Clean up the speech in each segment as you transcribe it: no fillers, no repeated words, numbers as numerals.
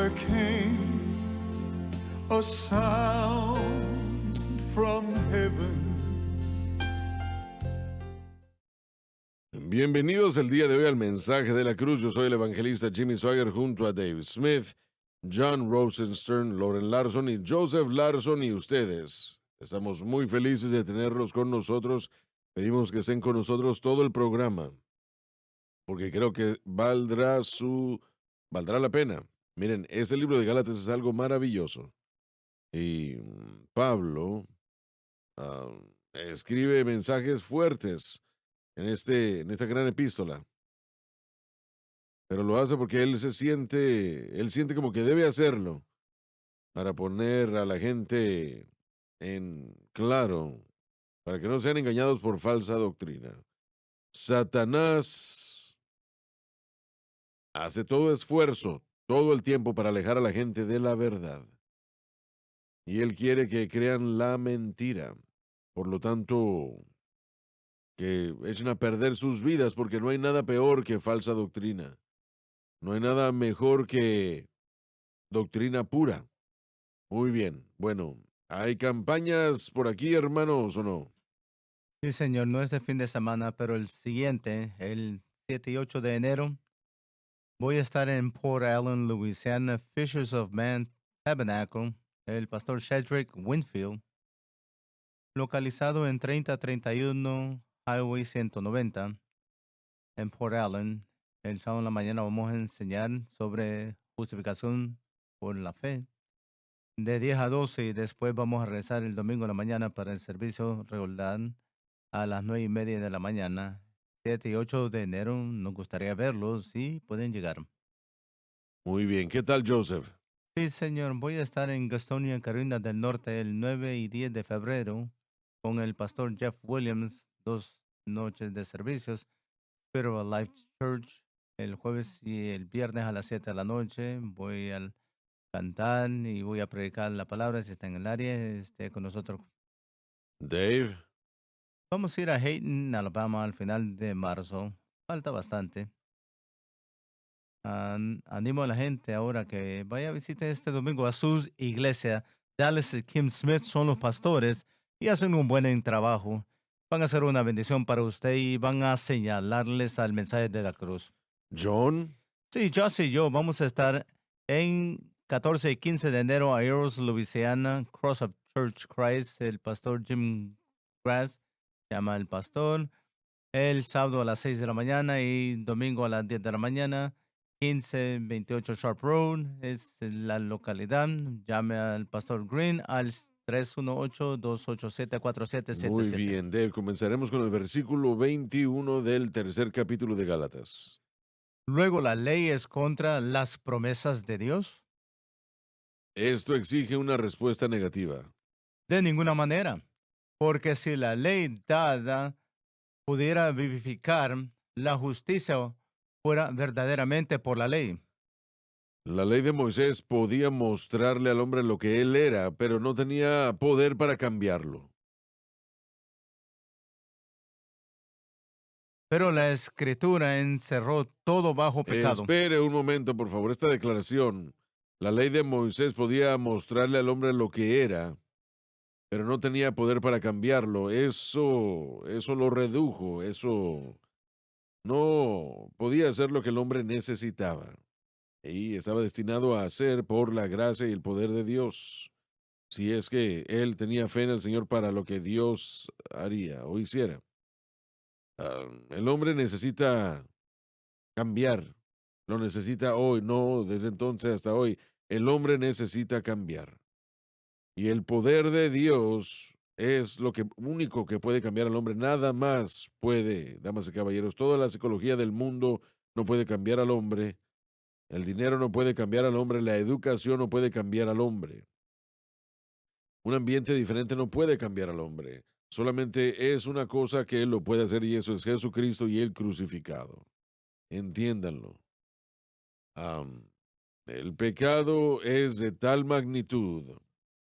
there came a sound from heaven. Bienvenidos el día de hoy al mensaje de la cruz. Yo soy el evangelista Jimmy Swagger junto a Dave Smith, John Rosenstern, Lauren Larson y Joseph Larson y ustedes. Estamos muy felices de tenerlos con nosotros. Pedimos que estén con nosotros todo el programa, porque creo que valdrá la pena. Miren, ese libro de Gálatas es algo maravilloso. Y Pablo ah, escribe mensajes fuertes en esta gran epístola. Pero lo hace porque él siente como que debe hacerlo para poner a la gente en claro, para que no sean engañados por falsa doctrina. Satanás hace todo esfuerzo, todo el tiempo para alejar a la gente de la verdad. Y él quiere que crean la mentira. Por lo tanto, que echen a perder sus vidas porque no hay nada peor que falsa doctrina. No hay nada mejor que doctrina pura. Muy bien. Bueno, ¿hay campañas por aquí, hermanos, o no? Sí, señor, no es de fin de semana, pero el siguiente, el 7 y 8 de enero, voy a estar en Port Allen, Louisiana, Fishers of Man Tabernacle, el pastor Shedrick Winfield, localizado en 3031 Highway 190 en Port Allen. El sábado en la mañana vamos a enseñar sobre justificación por la fe de 10 a 12 y después vamos a rezar el domingo en la mañana para el servicio regular a las 9:30 de la mañana. 7 y 8 de enero, nos gustaría verlos si pueden llegar. Muy bien. ¿Qué tal, Joseph? Sí, señor, voy a estar en Gastonia, Carolina del Norte, el 9 y 10 de febrero con el pastor Jeff Williams, 2 noches de servicios. Spiritual Life Church, el jueves y el viernes a las 7 de la noche. Voy a cantar y voy a predicar la palabra. Si está en el área, esté con nosotros. Dave. Vamos a ir a Hayden, Alabama, al final de marzo. Falta bastante. Animo a la gente ahora que vaya a visitar este domingo a su iglesia. Dallas y Kim Smith son los pastores y hacen un buen trabajo. Van a hacer una bendición para usted y van a señalarles al mensaje de la cruz. John. Sí, Josh y yo vamos a estar en 14 y 15 de enero a Eros, Louisiana, Cross of Church Christ. El pastor Jim Grass llama el pastor. El sábado a las 6 de la mañana y domingo a las 10 de la mañana. 1528 Sharp Road es la localidad. Llame al pastor Green al 318-287-4777. Muy bien, Dave. Comenzaremos con el versículo 21 del tercer capítulo de Gálatas. Luego, ¿la ley es contra las promesas de Dios? Esto exige una respuesta negativa. De ninguna manera. Porque si la ley dada pudiera vivificar, la justicia fuera verdaderamente por la ley. La ley de Moisés podía mostrarle al hombre lo que él era, pero no tenía poder para cambiarlo. Pero la escritura encerró todo bajo pecado. Espere un momento, por favor. Esta declaración, la ley de Moisés podía mostrarle al hombre lo que era, pero no tenía poder para cambiarlo. Eso lo redujo, eso no podía hacer lo que el hombre necesitaba. Y estaba destinado a hacer por la gracia y el poder de Dios. Si es que él tenía fe en el Señor para lo que Dios haría o hiciera. El hombre necesita cambiar. Lo necesita hoy, no desde entonces hasta hoy. El hombre necesita cambiar. Y el poder de Dios es lo único que puede cambiar al hombre. Nada más puede, damas y caballeros. Toda la psicología del mundo no puede cambiar al hombre. El dinero no puede cambiar al hombre. La educación no puede cambiar al hombre. Un ambiente diferente no puede cambiar al hombre. Solamente es una cosa que él lo puede hacer y eso es Jesucristo y el crucificado. Entiéndanlo. Am, el pecado es de tal magnitud,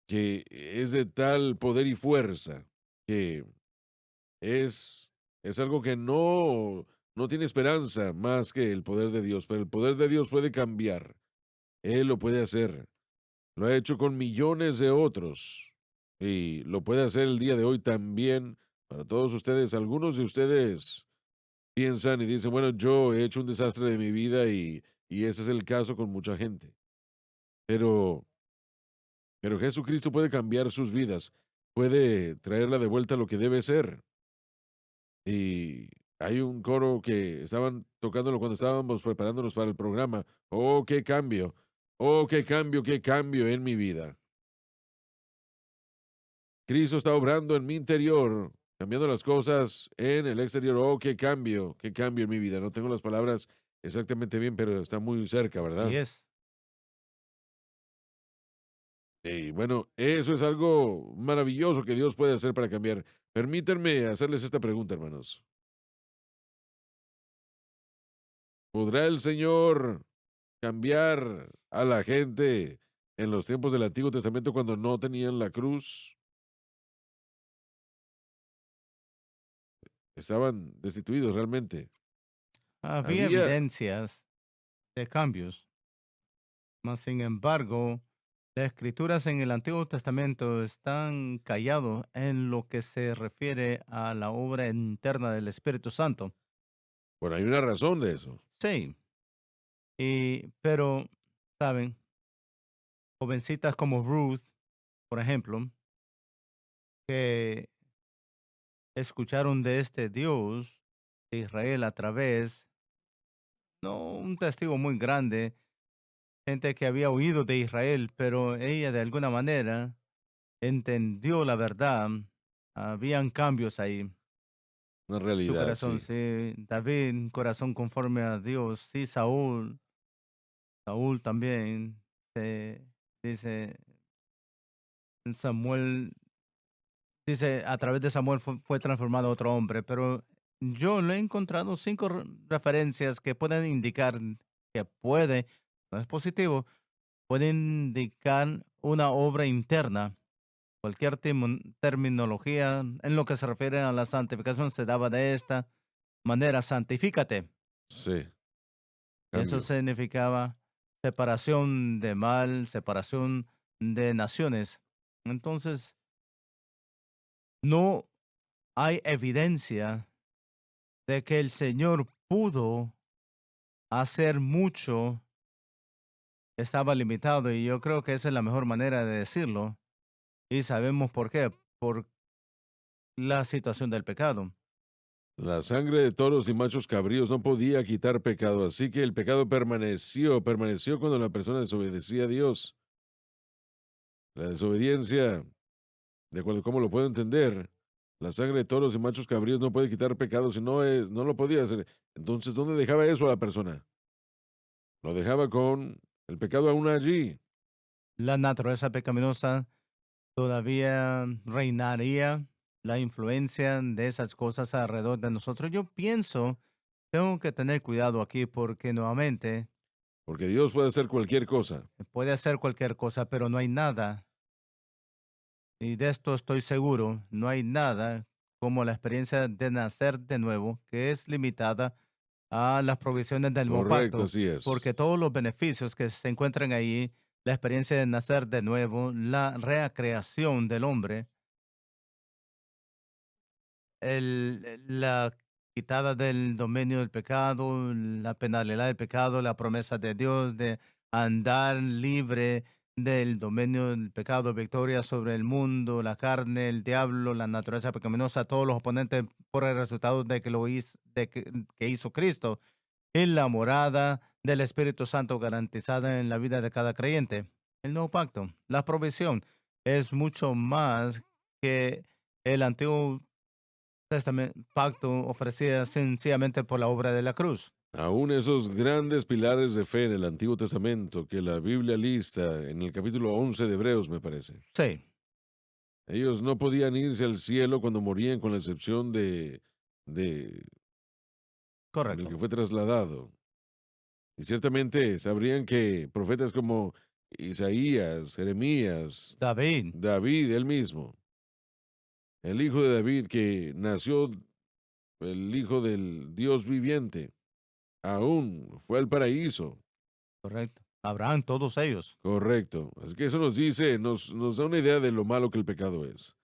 que es de tal poder y fuerza, que es, es algo que no tiene esperanza más que el poder de Dios, pero el poder de Dios puede cambiar. Él lo puede hacer. Lo ha hecho con millones de otros. Y lo puede hacer el día de hoy también para todos ustedes. Algunos de ustedes piensan y dicen, bueno, yo he hecho un desastre de mi vida y ese es el caso con mucha gente. Pero, pero Jesucristo puede cambiar sus vidas, puede traerla de vuelta a lo que debe ser. Y hay un coro que estaban tocándolo cuando estábamos preparándonos para el programa. Oh, qué cambio. Oh, qué cambio en mi vida. Cristo está obrando en mi interior, cambiando las cosas en el exterior. Oh, qué cambio en mi vida. No tengo las palabras exactamente bien, pero está muy cerca, Así ¿verdad? es. Y bueno, eso es algo maravilloso que Dios puede hacer para cambiar. Permítanme hacerles esta pregunta, hermanos. ¿Podrá el Señor cambiar a la gente en los tiempos del Antiguo Testamento cuando no tenían la cruz? Estaban destituidos realmente. Había Había, evidencias de cambios, mas sin embargo, las escrituras en el Antiguo Testamento están callados en lo que se refiere a la obra interna del Espíritu Santo. bueno, hay una razón de eso. Sí, pero, ¿saben? Jovencitas como Ruth, por ejemplo, que escucharon de este Dios de Israel a través, no un testigo muy grande, gente que había oído de Israel, pero ella de alguna manera entendió la verdad. Habían cambios ahí. Una Su realidad, corazón, sí. sí. David, un corazón conforme a Dios. Sí, Saúl. Saúl también. Dice Samuel, dice, a través de Samuel fue transformado a otro hombre, pero yo le he encontrado cinco referencias que pueden indicar que puede, no es positivo, puede indicar una obra interna. Cualquier terminología en lo que se refiere a la santificación se daba de esta manera, santifícate. Sí, Eso cambio. significaba separación de mal, separación de naciones. Entonces, no hay evidencia de que el Señor pudo hacer mucho, estaba limitado y yo creo que esa es la mejor manera de decirlo. Y sabemos por qué, por la situación del pecado. La sangre de toros y machos cabríos no podía quitar pecado, así que el pecado permaneció cuando la persona desobedecía a Dios. La desobediencia, de acuerdo a cómo lo puedo entender, la sangre de toros y machos cabríos no puede quitar pecado si no lo podía hacer. Entonces, ¿dónde dejaba eso a la persona? Lo dejaba con el pecado aún allí. La naturaleza pecaminosa todavía reinaría, la influencia de esas cosas alrededor de nosotros. Yo pienso, tengo que tener cuidado aquí porque nuevamente Porque Dios puede hacer cualquier cosa. puede hacer cualquier cosa, pero no hay nada, y de esto estoy seguro, no hay nada como la experiencia de nacer de nuevo, que es limitada a las provisiones del nuevo Correcto, pacto, así es. porque todos los beneficios que se encuentran ahí, la experiencia de nacer de nuevo, la recreación del hombre, la quitada del dominio del pecado, la penalidad del pecado, la promesa de Dios de andar libre del dominio del pecado, victoria sobre el mundo, la carne, el diablo, la naturaleza pecaminosa, todos los oponentes por el resultado de que lo hizo, que hizo Cristo, y la morada del Espíritu Santo garantizada en la vida de cada creyente. El nuevo pacto, la provisión, es mucho más que el antiguo pacto ofrecida sencillamente por la obra de la cruz. Aún esos grandes pilares de fe en el Antiguo Testamento que la Biblia lista en el capítulo 11 de Hebreos, me parece. Sí, Ellos no podían irse al cielo cuando morían, con la excepción de el correcto. que fue trasladado. Y ciertamente sabrían que profetas como Isaías, Jeremías, David, David, él mismo, el hijo de David que nació, el hijo del Dios viviente, aún fue al paraíso. correcto. Abraham, todos ellos. Correcto. Así que eso nos dice, nos da una idea de lo malo que el pecado es.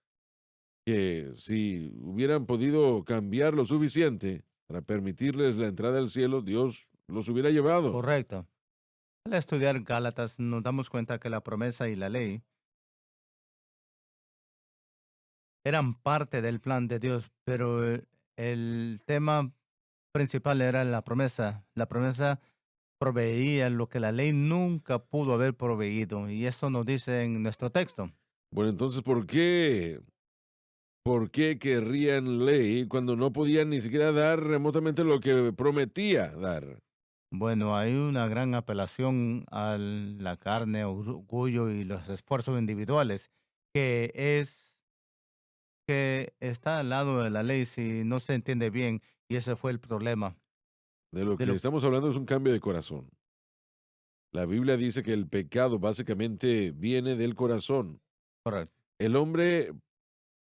Que si hubieran podido cambiar lo suficiente para permitirles la entrada al cielo, Dios los hubiera llevado. Correcto. Al estudiar Gálatas nos damos cuenta que la promesa y la ley eran parte del plan de Dios, pero el tema principal era la promesa. La promesa proveía lo que la ley nunca pudo haber proveído, y esto nos dice en nuestro texto. Bueno, entonces, ¿por qué querrían ley cuando no podían ni siquiera dar remotamente lo que prometía dar? Bueno, hay una gran apelación a la carne, orgullo y los esfuerzos individuales, que es que está al lado de la ley si no se entiende bien, y ese fue el problema. De lo De que lo estamos hablando es un cambio de corazón. La Biblia dice que el pecado básicamente viene del corazón. correcto, El hombre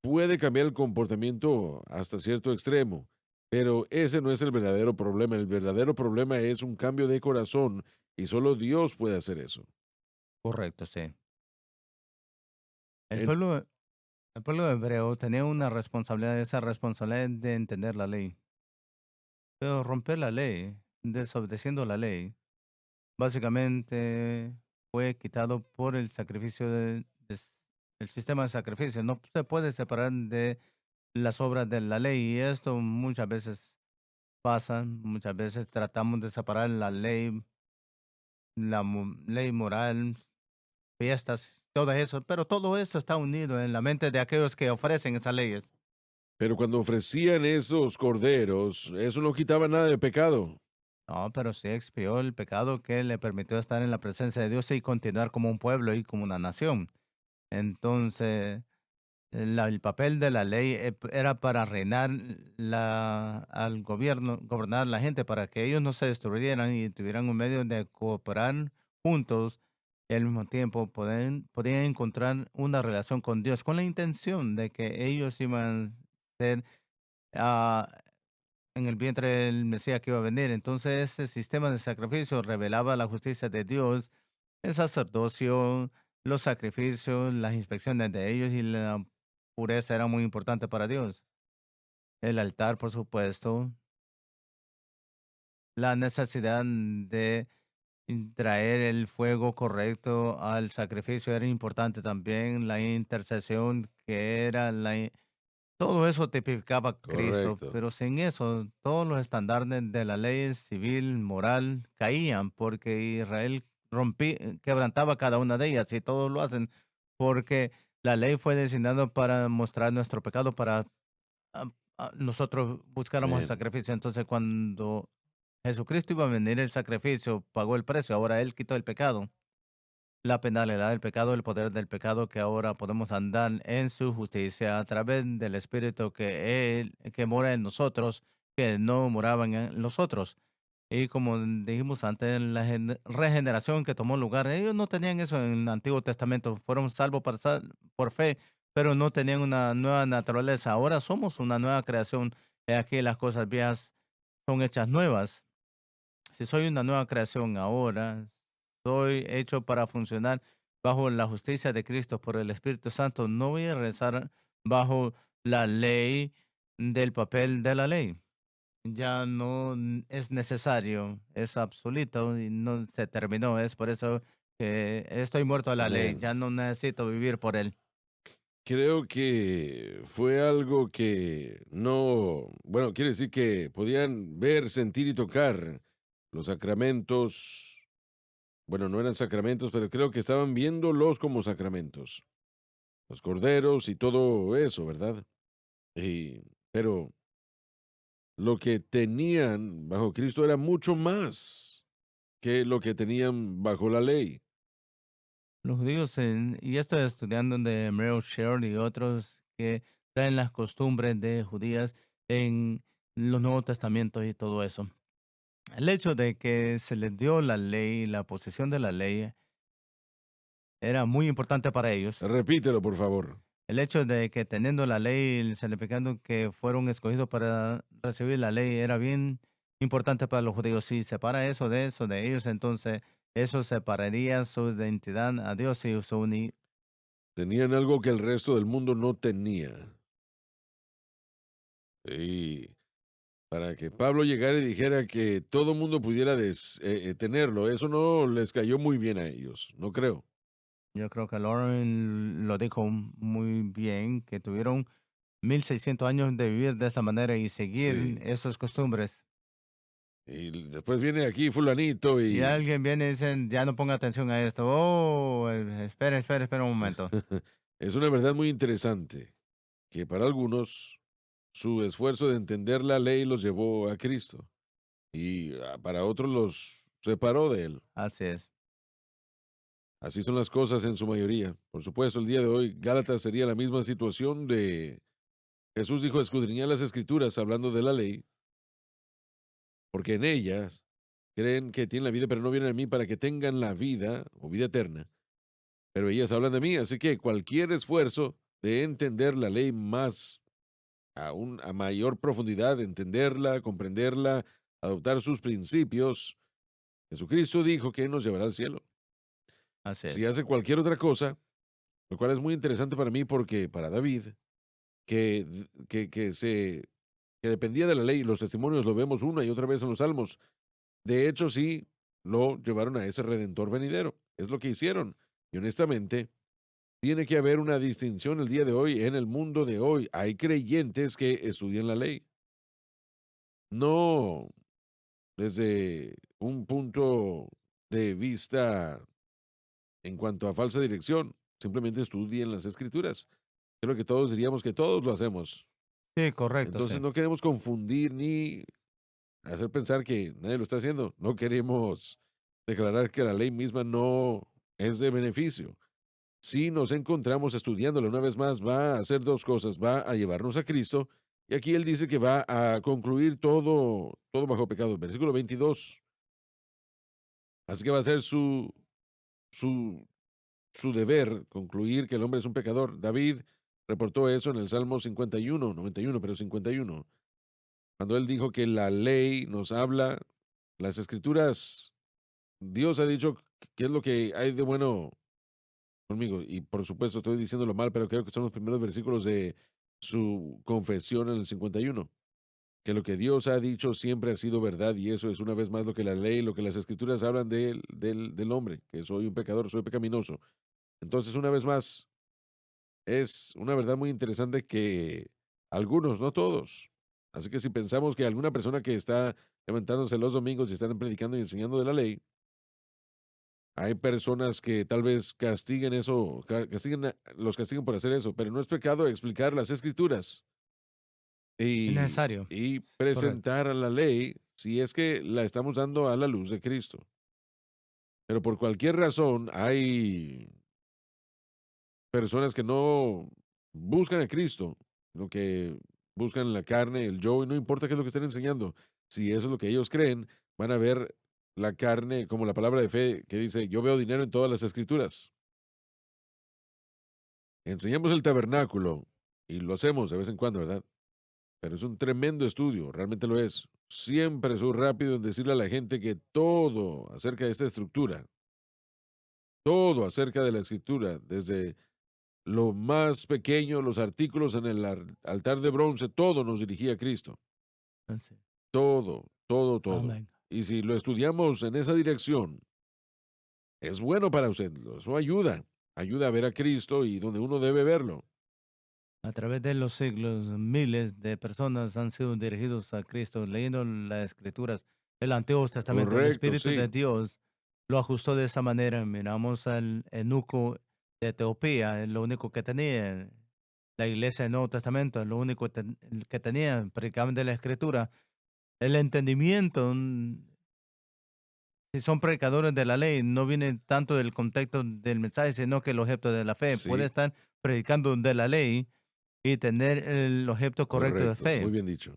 puede cambiar el comportamiento hasta cierto extremo, pero ese no es el verdadero problema. El verdadero problema es un cambio de corazón y solo Dios puede hacer eso. correcto, sí. El En- pueblo, el pueblo hebreo tenía una responsabilidad, esa responsabilidad de entender la ley. Pero romper la ley, desobedeciendo la ley, básicamente fue quitado por el sacrificio el sistema de sacrificio. No se puede separar de las obras de la ley, y esto muchas veces pasa. Muchas veces tratamos de separar la ley, ley moral, fiestas, todo eso, pero todo eso está unido en la mente de aquellos que ofrecen esas leyes. pero cuando ofrecían esos corderos, eso no quitaba nada de pecado. No, pero sí expió el pecado que le permitió estar en la presencia de Dios y continuar como un pueblo y como una nación. Entonces, el papel de la ley era para reinar al gobierno, gobernar la gente, para que ellos no se destruyeran y tuvieran un medio de cooperar juntos, y al mismo tiempo podían encontrar una relación con Dios con la intención de que ellos iban a ser ah, en el vientre del Mesías que iba a venir. Entonces, ese sistema de sacrificio revelaba la justicia de Dios, el sacerdocio, los sacrificios, las inspecciones de ellos y la pureza era muy importante para Dios. El altar, por supuesto, la necesidad de traer el fuego correcto al sacrificio era importante también, la intercesión que era todo eso tipificaba a Cristo, Correcto. pero sin eso, todos los estándares de la ley civil, moral, caían porque Israel quebrantaba cada una de ellas, y todos lo hacen porque la ley fue designada para mostrar nuestro pecado, para ah, nosotros buscáramos el Amén. sacrificio. Entonces, cuando Jesucristo iba a venir, el sacrificio pagó el precio, ahora Él quitó el pecado, la penalidad del pecado, el poder del pecado, que ahora podemos andar en su justicia a través del Espíritu que mora en nosotros, que no moraban en nosotros. Y como dijimos antes, la regeneración que tomó lugar, ellos no tenían eso en el Antiguo Testamento, fueron salvos por fe, pero no tenían una nueva naturaleza. Ahora somos una nueva creación. He aquí las cosas viejas son hechas nuevas. Si soy una nueva creación ahora, soy hecho para funcionar bajo la justicia de Cristo por el Espíritu Santo. No voy a rezar bajo la ley del papel de la ley. Ya no es necesario, es absoluto y no se terminó. Es por eso que estoy muerto a la ley. Amén. Ya no necesito vivir por él. Creo que fue algo que no, bueno, quiere decir que podían ver, sentir y tocar los sacramentos. Bueno, no eran sacramentos, pero creo que estaban viéndolos como sacramentos. Los corderos y todo eso, ¿verdad? Y, pero lo que tenían bajo Cristo era mucho más que lo que tenían bajo la ley. Los judíos, y estoy estudiando de Merrill Sher y otros que traen las costumbres de judías en los Nuevos Testamentos y todo eso. El hecho de que se les dio la ley, la posesión de la ley, era muy importante para ellos. Repítelo, por favor. El hecho de que teniendo la ley, significando que fueron escogidos para recibir la ley, era bien importante para los judíos. Si separa eso de ellos, entonces Eso separaría su identidad a Dios y su Tenían algo que el resto del mundo no tenía. Y para que Pablo llegara y dijera que todo mundo pudiera tenerlo, eso no les cayó muy bien a ellos, no creo. Yo creo que Lauren lo dijo muy bien, que tuvieron 1600 años de vivir de esa manera y seguir Sí. esas costumbres. Y después viene aquí fulanito Y y alguien viene y dice, ya no ponga atención a esto. Oh, espera, espera, espera un momento. es una verdad muy interesante que para algunos su esfuerzo de entender la ley los llevó a Cristo y para otros los separó de él. Así es. Así son las cosas en su mayoría. Por supuesto, el día de hoy, Gálatas sería la misma situación de Jesús dijo escudriñar las escrituras hablando de la ley, porque en ellas creen que tienen la vida, pero no vienen a mí para que tengan la vida o vida eterna. Pero ellas hablan de mí, así que cualquier esfuerzo de entender la ley más a mayor profundidad, entenderla, comprenderla, adoptar sus principios, Jesucristo dijo que nos llevará al cielo. Así Si es. hace cualquier otra cosa, lo cual es muy interesante para mí porque para David, que, que dependía de la ley, los testimonios lo vemos una y otra vez en los salmos. De hecho, sí, lo llevaron a ese redentor venidero. Es lo que hicieron. Y honestamente, tiene que haber una distinción el día de hoy, en el mundo de hoy. Hay creyentes que estudian la ley. No desde un punto de vista en cuanto a falsa dirección. Simplemente estudien las escrituras. Creo que todos diríamos que todos lo hacemos. Sí, correcto, sí. Entonces no queremos confundir ni hacer pensar que nadie lo está haciendo. No queremos declarar que la ley misma no es de beneficio. Si nos encontramos estudiándola una vez más, va a hacer dos cosas. Va a llevarnos a Cristo. Y aquí él dice que va a concluir todo bajo pecado. Versículo 22. Así que va a ser su, su deber concluir que el hombre es un pecador. David reportó eso en el Salmo 51, 91, pero 51. Cuando él dijo que la ley nos habla, las escrituras, Dios ha dicho qué es lo que hay de bueno conmigo. Y por supuesto estoy diciéndolo mal, pero creo que son los primeros versículos de su confesión en el 51. Que lo que Dios ha dicho siempre ha sido verdad y eso es una vez más lo que la ley, lo que las escrituras hablan del hombre, que soy un pecador, soy pecaminoso. Entonces, una vez más, es una verdad muy interesante que algunos, no todos. Así que si pensamos que alguna persona que está levantándose los domingos y están predicando y enseñando de la ley, hay personas que tal vez castiguen eso, los castiguen por hacer eso, pero no es pecado explicar las escrituras Es y, necesario. y Correcto. presentar a la ley si es que la estamos dando a la luz de Cristo. Pero por cualquier razón hay personas que no buscan a Cristo, lo que buscan la carne, el yo, y no importa qué es lo que estén enseñando. Si eso es lo que ellos creen, van a ver la carne como la palabra de fe que dice, yo veo dinero en todas las escrituras. Enseñamos el tabernáculo y lo hacemos de vez en cuando, ¿verdad? Pero es un tremendo estudio, realmente lo es. Siempre soy rápido en decirle a la gente que todo acerca de esta estructura, todo acerca de la escritura, desde lo más pequeño, los artículos en el altar de bronce, todo nos dirigía a Cristo. Así. Todo, todo, todo. Amén. Y si lo estudiamos en esa dirección, es bueno para usted. Eso ayuda. Ayuda a ver a Cristo y donde uno debe verlo. A través de los siglos, miles de personas han sido dirigidos a Cristo leyendo las escrituras, el Antiguo Testamento. El Correcto, Espíritu de sí. Dios lo ajustó de esa manera. Miramos al eunuco de Etiopía, lo único que tenía la iglesia del Nuevo Testamento, lo único que tenía, predicaban de la escritura. El entendimiento, si son predicadores de la ley, no viene tanto del contexto del mensaje, sino que el objeto de la fe. Puede Sí, estar predicando de la ley y tener el objeto correcto de correcto. Muy fe. bien dicho.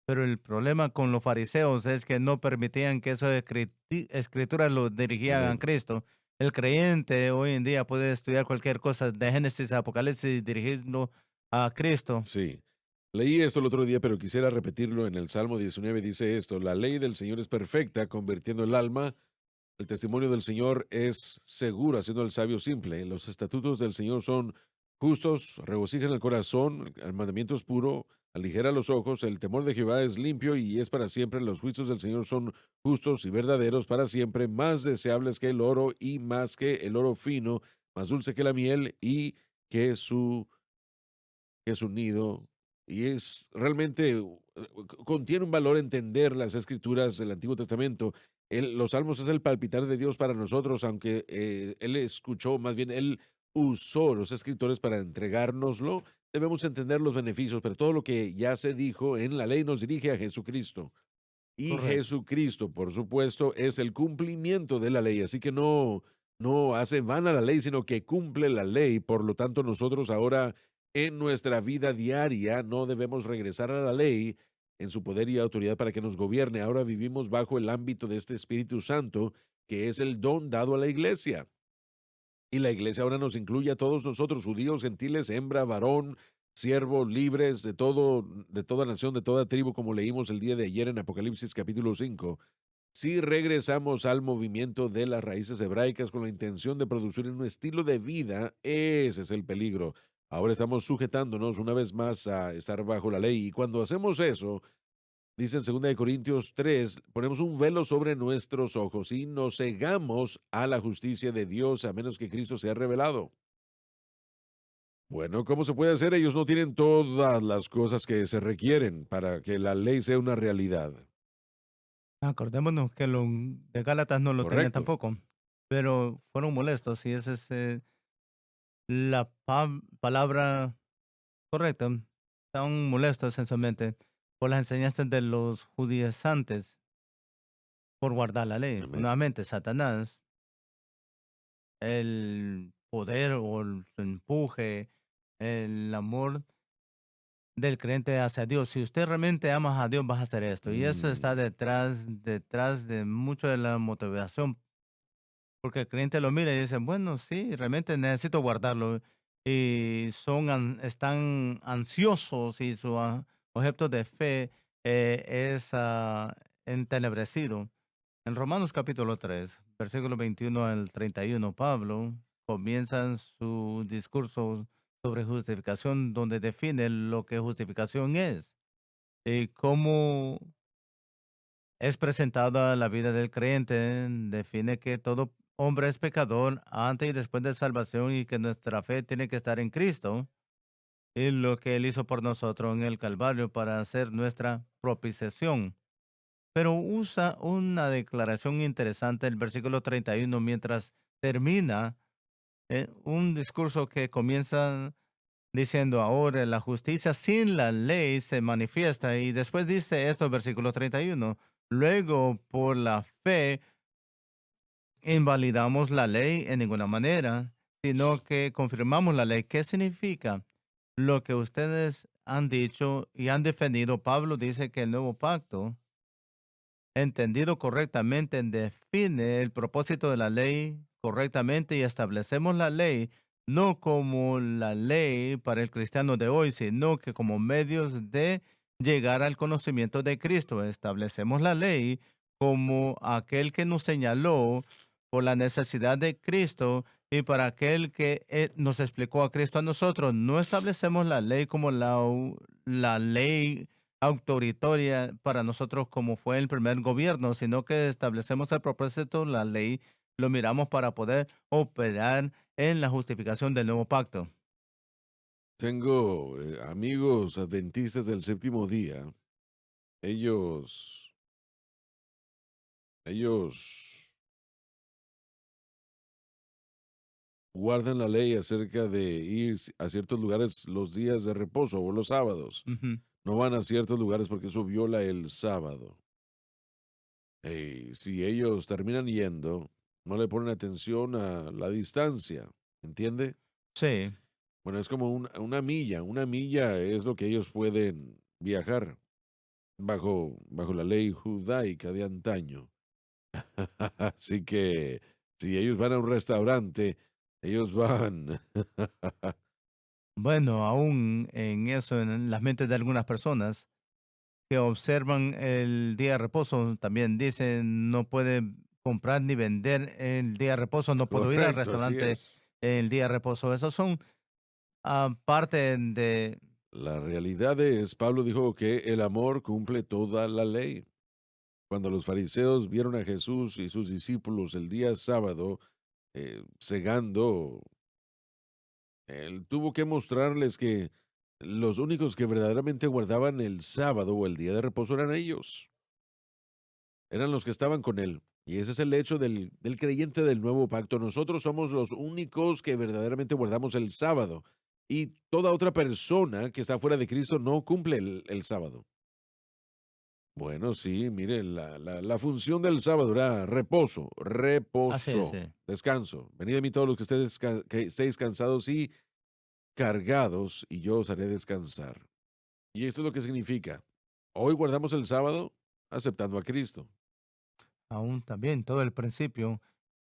Pero el problema con los fariseos es que no permitían que esas escrituras lo dirigieran a Amén. Cristo. El creyente hoy en día puede estudiar cualquier cosa de Génesis a Apocalipsis y dirigirlo a Cristo. Sí. Leí esto el otro día, pero quisiera repetirlo. En el Salmo 19 dice esto, la ley del Señor es perfecta, convirtiendo el alma El testimonio del Señor es seguro, haciendo al sabio simple. Los estatutos del Señor son justos, regocijan el corazón, el mandamiento es puro, aligera los ojos, el temor de Jehová es limpio y es para siempre. Los juicios del Señor son justos y verdaderos para siempre, más deseables que el oro y más que el oro fino, más dulce que la miel y que su nido. Y es realmente, contiene un valor entender las escrituras del Antiguo Testamento. Los salmos es el palpitar de Dios para nosotros, aunque él escuchó, más bien él usó los escritores para entregárnoslo. Debemos entender los beneficios, pero todo lo que ya se dijo en la ley nos dirige a Jesucristo. Y Correcto. Jesucristo, por supuesto, es el cumplimiento de la ley. Así que no hace vana la ley, sino que cumple la ley. Por lo tanto, nosotros ahora en nuestra vida diaria no debemos regresar a la ley en su poder y autoridad para que nos gobierne. Ahora vivimos bajo el ámbito de este Espíritu Santo, que es el don dado a la iglesia. Y la iglesia ahora nos incluye a todos nosotros, judíos, gentiles, hembra, varón, siervos, libres, de todo, de toda nación, de toda tribu, como leímos el día de ayer en Apocalipsis capítulo 5. Si regresamos al movimiento de las raíces hebraicas con la intención de producir un estilo de vida, ese es el peligro. Ahora estamos sujetándonos una vez más a estar bajo la ley y cuando hacemos eso, dice en 2 Corintios 3, ponemos un velo sobre nuestros ojos y nos cegamos a la justicia de Dios a menos que Cristo sea revelado. Bueno, ¿cómo se puede hacer? Ellos no tienen todas las cosas que se requieren para que la ley sea una realidad. Acordémonos que los de Gálatas no lo tenían Correcto. tampoco, pero fueron molestos y esa es la palabra correcta. Estaban molestos esencialmente por las enseñanzas de los judaizantes por guardar la ley. Amén. Nuevamente, Satanás, el poder o el empuje, el amor del creyente hacia Dios. Si usted realmente ama a Dios, vas a hacer esto. Y eso está Mm, detrás de mucho de la motivación. Porque el creyente lo mira y dice, bueno, sí, realmente necesito guardarlo. Y están ansiosos y su objeto de fe es entenebrecido. En Romanos capítulo 3 versículo 21 al 31 Pablo comienza su discurso sobre justificación, donde define lo que justificación es y cómo es presentada la vida del creyente. Define que todo hombre es pecador antes y después de salvación y que nuestra fe tiene que estar en Cristo y lo que Él hizo por nosotros en el Calvario para hacer nuestra propiciación. Pero usa una declaración interesante el versículo 31 mientras termina un discurso que comienza diciendo ahora la justicia sin la ley se manifiesta y después dice esto versículo 31. Luego por la fe invalidamos la ley en ninguna manera, sino que confirmamos la ley. ¿Qué significa? Lo que ustedes han dicho y han defendido, Pablo dice que el nuevo pacto entendido correctamente, define el propósito de la ley correctamente y establecemos la ley no como la ley para el cristiano de hoy, sino que como medios de llegar al conocimiento de Cristo. Establecemos la ley como aquel que nos señaló por la necesidad de Cristo y para aquel que nos explicó a Cristo a nosotros. No establecemos la ley como la ley autoritaria para nosotros como fue el primer gobierno, sino que establecemos el propósito, la ley, lo miramos para poder operar en la justificación del nuevo pacto. tengo amigos adventistas del séptimo día. Ellos guardan la ley acerca de ir a ciertos lugares los días de reposo o los sábados. Ujú. No van a ciertos lugares porque eso viola el sábado. Si ellos terminan yendo, no le ponen atención a la distancia, ¿entiende? Sí, Bueno, es como una milla es lo que ellos pueden viajar bajo la ley judaica de antaño. Así que si ellos van a un restaurante, ellos van. bueno, aún en eso, en las mentes de algunas personas que observan el día de reposo, también dicen no puede comprar ni vender el día de reposo, no puedo ir al Correcto, así restaurante es. el día de reposo. Esos son parte de... La realidad es, Pablo dijo que el amor cumple toda la ley. Cuando los fariseos vieron a Jesús y sus discípulos el día sábado cegando, él tuvo que mostrarles que los únicos que verdaderamente guardaban el sábado o el día de reposo eran ellos, eran los que estaban con él. Y ese es el hecho del creyente del nuevo pacto. Nosotros somos los únicos que verdaderamente guardamos el sábado. Y toda otra persona que está fuera de Cristo no cumple el sábado. Bueno, sí, mire, la función del sábado era reposo, Así es, reposo, sí. descanso. Venid a mí todos los que estéis cansados y cargados, y yo os haré descansar. Y esto es lo que significa. Hoy guardamos el sábado aceptando a Cristo. Aún también todo el principio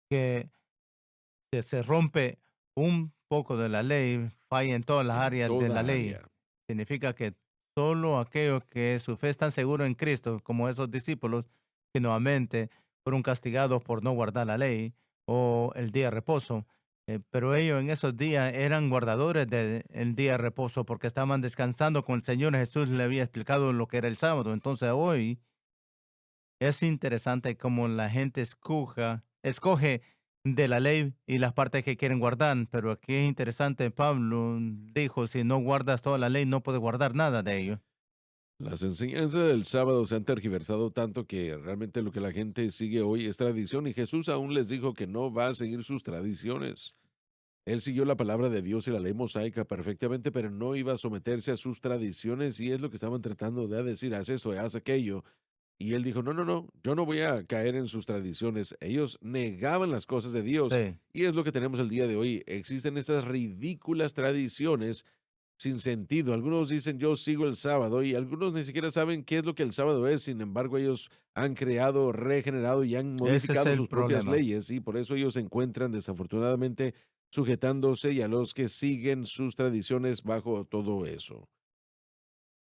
que se rompe un poco de la ley, falla en todas las En áreas de la toda ley. área. Significa que solo aquellos que su fe está seguro en Cristo, como esos discípulos que nuevamente fueron castigados por no guardar la ley o el día de reposo, pero ellos en esos días eran guardadores del día de reposo porque estaban descansando con el Señor. Jesús le había explicado lo que era el sábado. Entonces hoy es interesante cómo la gente escoge de la ley y las partes que quieren guardar, pero aquí es interesante, Pablo dijo, si no guardas toda la ley, no puedes guardar nada de ello. Las enseñanzas del sábado se han tergiversado tanto que realmente lo que la gente sigue hoy es tradición y Jesús aún les dijo que no va a seguir sus tradiciones. Él siguió la palabra de Dios y la ley mosaica perfectamente, pero no iba a someterse a sus tradiciones y es lo que estaban tratando de decir, haz esto, haz aquello. Y él dijo, no, no, no, yo no voy a caer en sus tradiciones. Ellos negaban las cosas de Dios Sí, y es lo que tenemos el día de hoy. Existen estas ridículas tradiciones sin sentido. Algunos dicen yo sigo el sábado y algunos ni siquiera saben qué es lo que el sábado es. Sin embargo, ellos han creado, regenerado y han ese es modificado el sus propias problema. leyes y por eso ellos se encuentran desafortunadamente sujetándose y a los que siguen sus tradiciones bajo todo eso.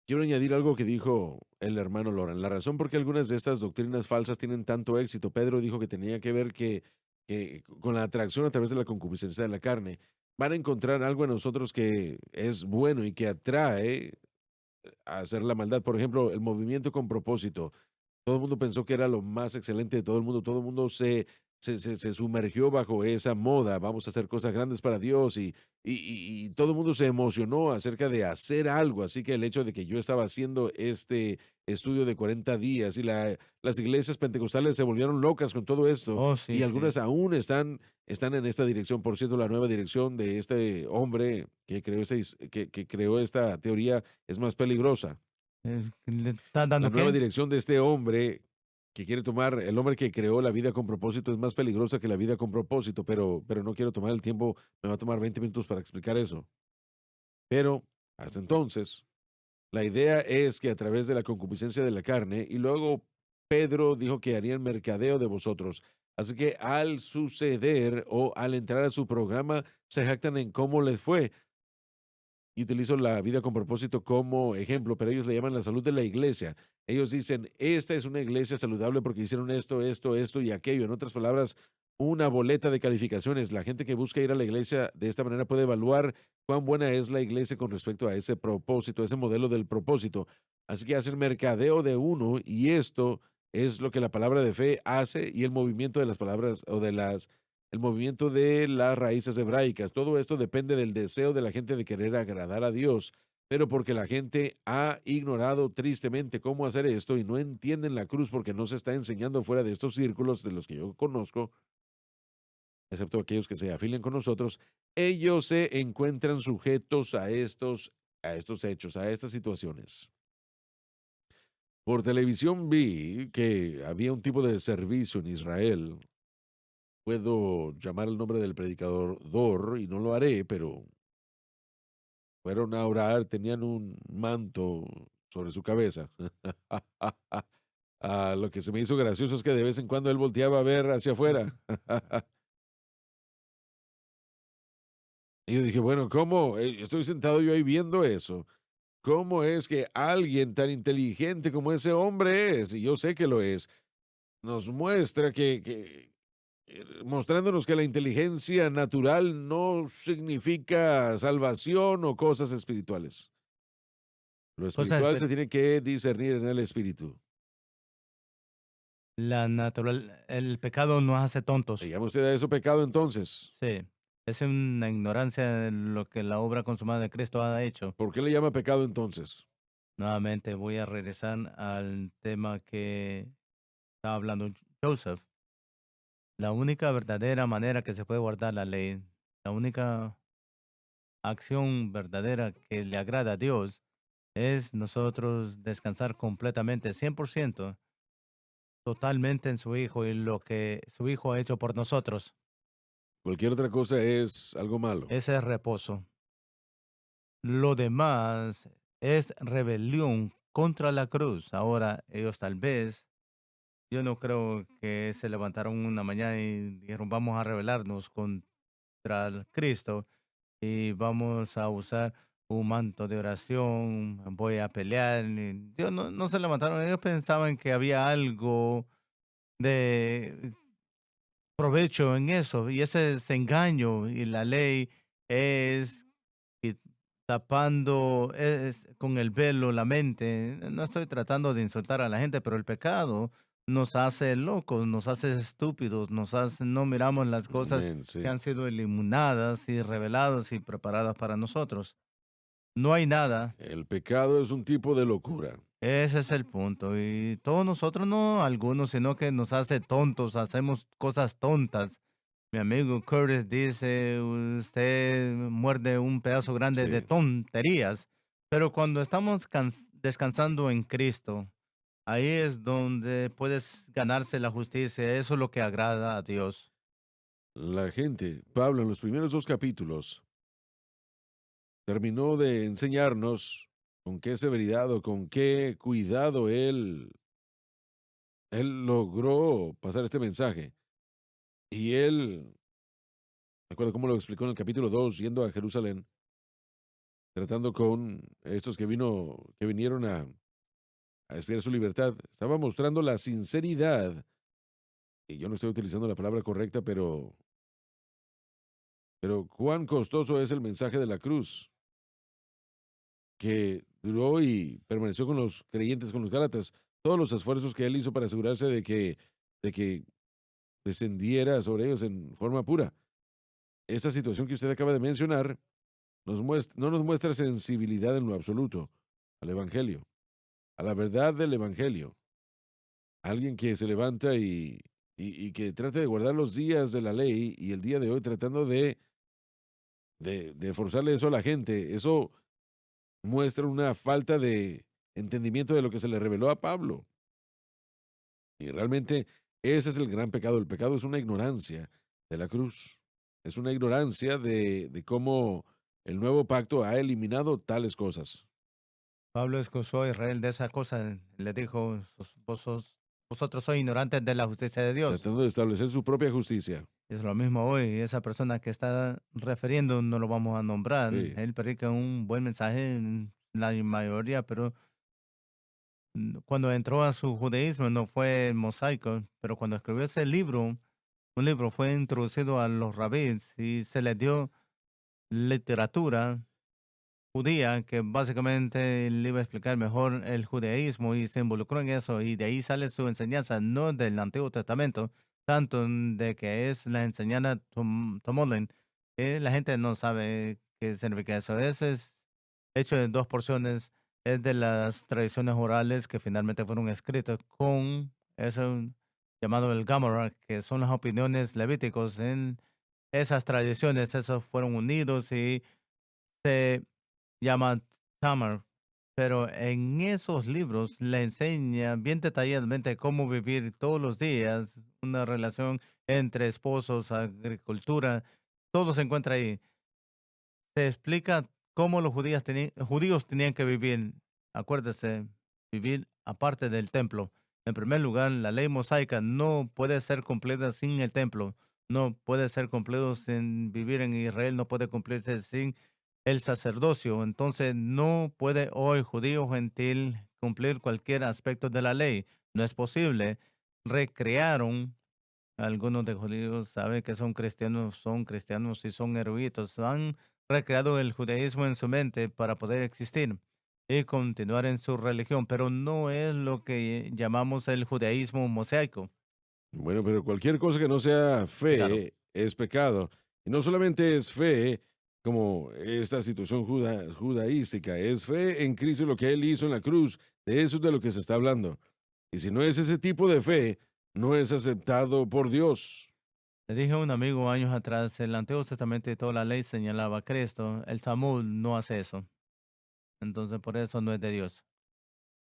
Quiero añadir algo que dijo el hermano Loran. La razón por qué algunas de estas doctrinas falsas tienen tanto éxito, Pedro dijo que tenía que ver que con la atracción a través de la concupiscencia de la carne, van a encontrar algo en nosotros que es bueno y que atrae a hacer la maldad. Por ejemplo, el movimiento con propósito. Todo el mundo pensó que era lo más excelente de todo el mundo se sumergió bajo esa moda, vamos a hacer cosas grandes para Dios y todo el mundo se emocionó acerca de hacer algo, así que el hecho de que yo estaba haciendo este estudio de 40 días y las iglesias pentecostales se volvieron locas con todo esto Oh, sí, y sí. algunas aún están en esta dirección. Por cierto, la nueva dirección de este hombre que creó esta teoría es más peligrosa. ¿Le está La dando nueva qué? dirección de este hombre que quiere tomar, el hombre que creó la vida con propósito es más peligrosa que la vida con propósito, pero no quiero tomar el tiempo, me va a tomar 20 minutos para explicar eso. Pero hasta entonces, la idea es que a través de la concupiscencia de la carne, y luego Pedro dijo que harían mercadeo de vosotros. Así que al suceder o al entrar a su programa, se jactan en cómo les fue y utilizo la vida con propósito como ejemplo, pero ellos le llaman la salud de la iglesia. Ellos dicen, esta es una iglesia saludable porque hicieron esto, esto, esto y aquello. En otras palabras, una boleta de calificaciones. La gente que busca ir a la iglesia de esta manera puede evaluar cuán buena es la iglesia con respecto a ese propósito, ese modelo del propósito. Así que hacen mercadeo de uno y esto es lo que la palabra de fe hace y el movimiento de las palabras o de el movimiento de las raíces hebraicas. Todo esto depende del deseo de la gente de querer agradar a Dios, pero porque la gente ha ignorado tristemente cómo hacer esto y no entienden la cruz porque no se está enseñando fuera de estos círculos de los que yo conozco, excepto aquellos que se afilian con nosotros, ellos se encuentran sujetos a estos hechos, a estas situaciones. Por televisión vi que había un tipo de servicio en Israel. Puedo llamar el nombre del predicador Dor y no lo haré, pero fueron a orar, tenían un manto sobre su cabeza. Lo que se me hizo gracioso es que de vez en cuando él volteaba a ver hacia afuera. Y yo dije, bueno, ¿cómo? Estoy sentado yo ahí viendo eso. ¿Cómo es que alguien tan inteligente como ese hombre es? Y yo sé que lo es. nos muestra mostrándonos que la inteligencia natural no significa salvación o cosas espirituales. Lo Cosas espiritual se tiene que discernir en el espíritu. el pecado nos hace ¿Le tontos. llama usted a eso pecado entonces? Sí, es una ignorancia de lo que la obra consumada de Cristo ha hecho. ¿Por qué le llama pecado entonces? Nuevamente voy a regresar al tema que estaba hablando Joseph. La única verdadera manera que se puede guardar la ley, la única acción verdadera que le agrada a Dios es nosotros descansar completamente, 100%, totalmente en su Hijo y lo que su Hijo ha hecho por nosotros. Cualquier otra cosa es algo malo. Ese es reposo. Lo demás es rebelión contra la cruz. Ahora, ellos tal vez, yo no creo que se levantaron una mañana y dijeron, vamos a rebelarnos contra el Cristo y vamos a usar un manto de oración, voy a pelear. Dios no se levantaron, ellos pensaban que había algo de provecho en eso y ese es engaño y la ley es y tapando con el velo la mente. No estoy tratando de insultar a la gente, pero el pecado nos hace locos, nos hace estúpidos, nos hace, no miramos las cosas Amén, que sí. han sido iluminadas y reveladas y preparadas para nosotros. No hay nada. El pecado es un tipo de locura. Ese es el punto. Y todos nosotros, no algunos, sino que nos hace tontos, hacemos cosas tontas. Mi amigo Curtis dice, usted muerde un pedazo grande de Sí. tonterías, pero cuando estamos descansando en Cristo, ahí es donde puedes ganarse la justicia. Eso es lo que agrada a Dios. La gente, Pablo, en los primeros 2 capítulos, terminó de enseñarnos con qué severidad o con qué cuidado él logró pasar este mensaje. Y él, de acuerdo cómo lo explicó en el capítulo 2, yendo a Jerusalén, tratando con estos que vinieron a espiar su libertad, estaba mostrando la sinceridad, y yo no estoy utilizando la palabra correcta, pero cuán costoso es el mensaje de la cruz, que duró y permaneció con los creyentes, con los Gálatas, todos los esfuerzos que él hizo para asegurarse de que descendiera sobre ellos en forma pura. Esa situación que usted acaba de mencionar no nos muestra sensibilidad en lo absoluto al Evangelio, a la verdad del Evangelio. Alguien que se levanta y que trata de guardar los días de la ley y el día de hoy tratando de forzarle eso a la gente, eso muestra una falta de entendimiento de lo que se le reveló a Pablo. Y realmente ese es el gran pecado. El pecado es una ignorancia de la cruz. Es una ignorancia de cómo el nuevo pacto ha eliminado tales cosas. Pablo excusó a Israel de esa cosa. Le dijo, vosotros sois ignorantes de la justicia de Dios. Tratando de establecer su propia justicia. Es lo mismo hoy. Esa persona que está refiriendo no lo vamos a nombrar. Sí. Él predica un buen mensaje en la mayoría, pero cuando entró a su judaísmo no fue mosaico, pero cuando escribió ese libro, un libro fue introducido a los rabíes y se les dio literatura judía que básicamente le iba a explicar mejor el judaísmo y se involucró en eso y de ahí sale su enseñanza, no del Antiguo Testamento, tanto de que es la enseñanza Tomolen, que la gente no sabe qué significa eso. Eso es hecho de dos porciones, es de las tradiciones orales que finalmente fueron escritas con eso llamado el Gamora, que son las opiniones levíticos en esas tradiciones, esos fueron unidos y se llama Tamar, pero en esos libros le enseña bien detalladamente cómo vivir todos los días, una relación entre esposos, agricultura, todo se encuentra ahí. Se explica cómo los judíos tenían que vivir. Acuérdese, vivir aparte del templo. En primer lugar, la ley mosaica no puede ser cumplida sin el templo. No puede ser cumplido sin vivir en Israel. No puede cumplirse sin el sacerdocio. Entonces, no puede hoy judío o gentil cumplir cualquier aspecto de la ley. No es posible. recrearon. Algunos de judíos saben que son cristianos y son eruditos. Han recreado el judaísmo en su mente para poder existir y continuar en su religión, pero no es lo que llamamos el judaísmo mosaico. Bueno, pero cualquier cosa que no sea Claro. fe es pecado. Y no solamente es fe como esta situación judaística, es fe en Cristo y lo que Él hizo en la cruz. De eso es de lo que se está hablando. Y si no es ese tipo de fe, no es aceptado por Dios. Le dije a un amigo años atrás, el Antiguo Testamento y toda la ley señalaba a Cristo, el Talmud no hace eso, entonces por eso no es de Dios.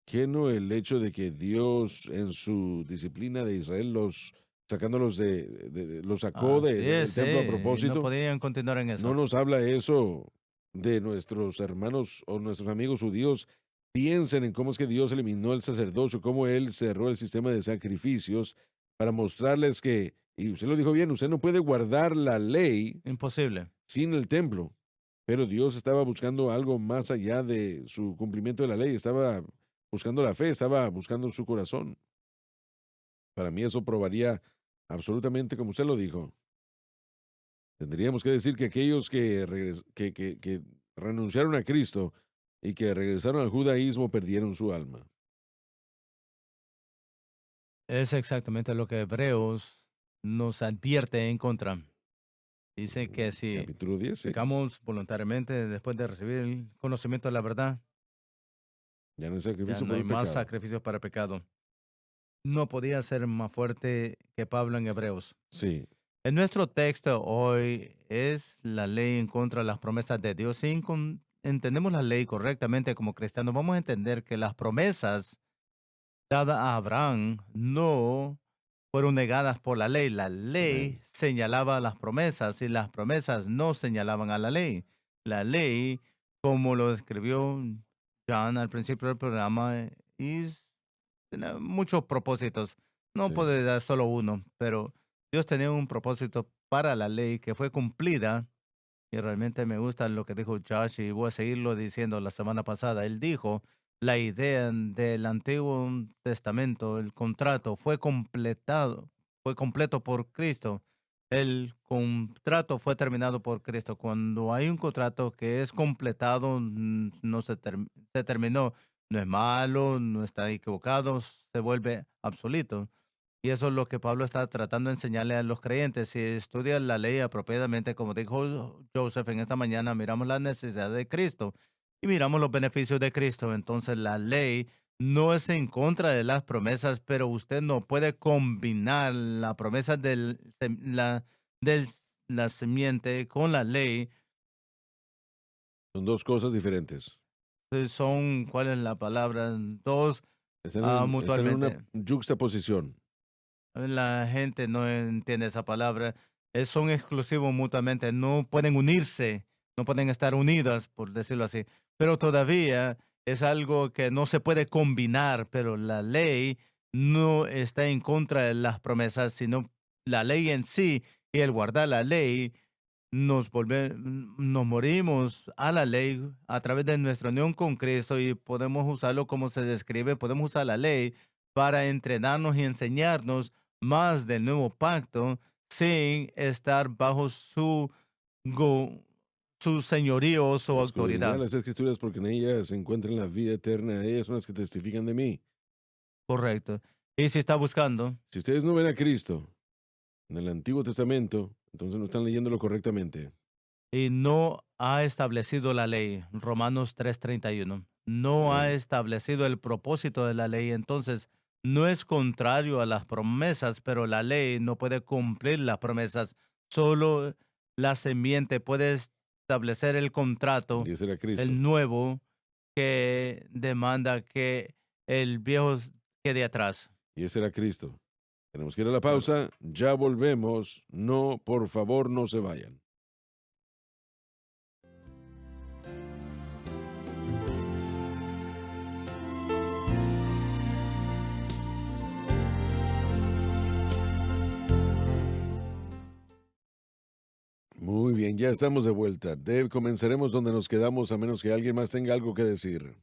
¿Qué no el hecho de que Dios en su disciplina de Israel sacándolos los sacó Así del es, templo a y no propósito? podían continuar en ¿No eso. nos habla eso de nuestros hermanos o nuestros amigos judíos? Piensen en cómo es que Dios eliminó el sacerdocio, cómo Él cerró el sistema de sacrificios para mostrarles que, y usted lo dijo bien, usted no puede guardar la ley Imposible. sin el templo, pero Dios estaba buscando algo más allá de su cumplimiento de la ley, estaba buscando la fe, estaba buscando su corazón. Para mí eso probaría absolutamente como usted lo dijo. Tendríamos que decir que aquellos que renunciaron a Cristo y que regresaron al judaísmo perdieron su alma. Es exactamente lo que Hebreos nos advierte en contra. Dice que si Capítulo 10, sí. pecamos voluntariamente después de recibir el conocimiento de la verdad, Ya no hay ya sacrificio no por hay el más pecado. sacrificios para pecado. No podía ser más fuerte que Pablo en Hebreos. Sí, En nuestro texto hoy es la ley en contra de las promesas de Dios. Si entendemos la ley correctamente como cristianos, vamos a entender que las promesas dadas a Abraham no fueron negadas por la ley. La ley amén. señalaba las promesas y las promesas no señalaban a la ley. La ley, como lo escribió John al principio del programa, tenía muchos propósitos. No Sí. puede dar solo uno, pero Dios tenía un propósito para la ley que fue cumplida. Y realmente me gusta lo que dijo Josh y voy a seguirlo diciendo la semana pasada. Él dijo, la idea del Antiguo Testamento, el contrato, fue completo por Cristo. El contrato fue terminado por Cristo. Cuando hay un contrato que es completado, no se terminó. No es malo, no está equivocado, se vuelve absoluto. Y eso es lo que Pablo está tratando de enseñarle a los creyentes. Si estudian la ley apropiadamente, como dijo Joseph en esta mañana, miramos la necesidad de Cristo y miramos los beneficios de Cristo. Entonces la ley no es en contra de las promesas, pero usted no puede combinar la promesa del- la semiente con la ley. Son dos cosas diferentes. Son, ¿cuál es la palabra? Dos Están en una mutuamente. juxtaposición. La gente no entiende esa palabra. Son exclusivos mutuamente, no pueden unirse, no pueden estar unidas, por decirlo así. Pero todavía es algo que no se puede combinar, pero la ley no está en contra de las promesas, sino la ley en sí y el guardar la ley nos morimos a la ley a través de nuestra unión con Cristo y podemos usarlo como se describe, podemos usar la ley para entrenarnos y enseñarnos más del nuevo pacto sin estar bajo go- su señorío o su Escudriñad autoridad. las escrituras porque en ellas se encuentra la vida eterna. Ellas son las que testifican de mí. Correcto. Y si está buscando, Si ustedes no ven a Cristo en el Antiguo Testamento, entonces no están leyéndolo correctamente. y no ha establecido la ley, Romanos 3:31, no ha Amén. establecido el propósito de la ley, entonces no es contrario a las promesas, pero la ley no puede cumplir las promesas, solo la semiente puede establecer el contrato, Y ese era Cristo. el nuevo, que demanda que el viejo quede atrás. Y ese era Cristo. Tenemos que ir a la pausa. Ya volvemos. No, por favor, no se vayan. Muy bien, ya estamos de vuelta. Dave, comenzaremos donde nos quedamos a menos que alguien más tenga algo que decir.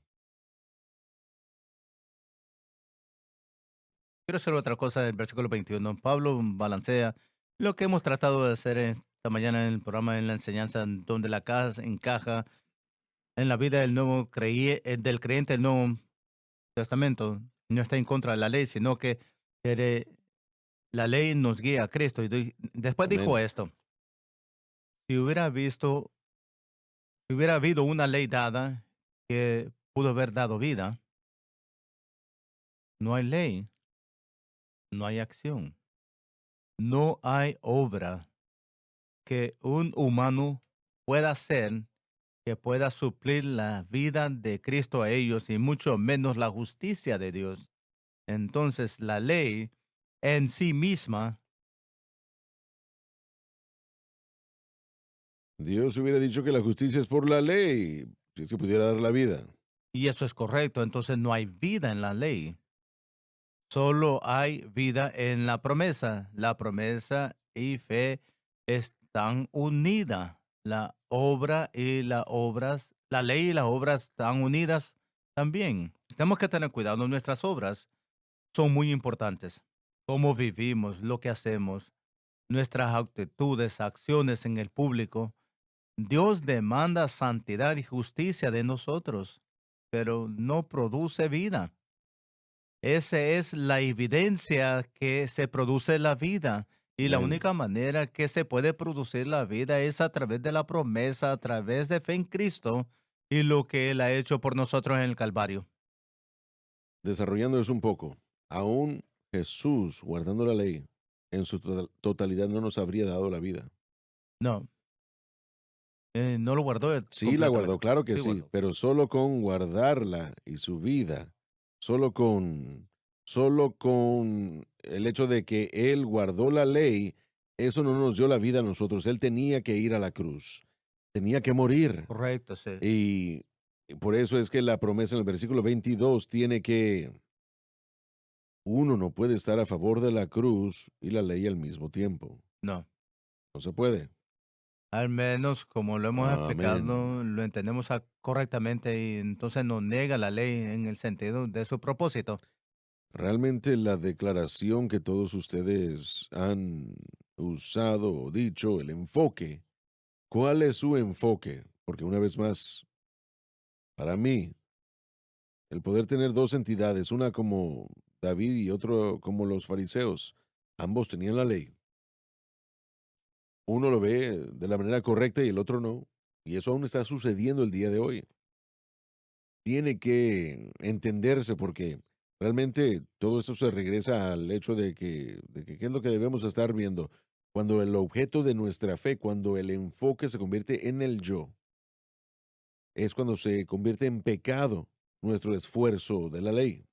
quiero hacer otra cosa en el versículo 21. Pablo balancea lo que hemos tratado de hacer esta mañana en el programa, en la enseñanza, en donde la casa encaja en la vida del creyente del Nuevo Testamento. No está en contra de la ley, sino que quiere- la ley nos guía a Cristo. Y después dijo Amén. esto: si si hubiera habido una ley dada que pudo haber dado vida, no hay ley, no hay acción, no hay obra que un humano pueda hacer que pueda suplir la vida de Cristo a ellos y mucho menos la justicia de Dios. Entonces la ley en sí misma, Dios hubiera dicho que la justicia es por la ley, si es que pudiera dar la vida. y eso es correcto, entonces no hay vida en la ley. Solo hay vida en la promesa. La promesa y fe están unidas. La ley y las obras están unidas también. Tenemos que tener cuidado. Nuestras obras son muy importantes. Cómo vivimos, lo que hacemos, nuestras actitudes, acciones en el público. Dios demanda santidad y justicia de nosotros, pero no produce vida. Esa es la evidencia que se produce la vida. Y la Amén. única manera que se puede producir la vida es a través de la promesa, a través de fe en Cristo y lo que Él ha hecho por nosotros en el Calvario. Desarrollando eso un poco, aún Jesús, guardando la ley, en su totalidad no nos habría dado la vida. No, no lo guardó Sí la guardó, completamente. claro que Sí sí, guardó. pero solo con guardarla y su vida, solo con el hecho de que Él guardó la ley, eso no nos dio la vida a nosotros. Él tenía que ir a la cruz, tenía que morir. Correcto, sí. Y por eso es que la promesa en el versículo 22 tiene que, uno no puede estar a favor de la cruz y la ley al mismo tiempo. No. No se puede. Al menos como lo hemos Amén. explicado, lo entendemos correctamente y entonces nos niega la ley en el sentido de su propósito. Realmente la declaración que todos ustedes han usado o dicho, el enfoque, ¿cuál es su enfoque? Porque una vez más, para mí, el poder tener dos entidades, una como David y otro como los fariseos, ambos tenían la ley. Uno lo ve de la manera correcta y el otro no. Y eso aún está sucediendo el día de hoy. Tiene que entenderse porque realmente todo eso se regresa al hecho de que qué es lo que debemos estar viendo. Cuando el objeto de nuestra fe, cuando el enfoque se convierte en el yo, es cuando se convierte en pecado nuestro esfuerzo de la ley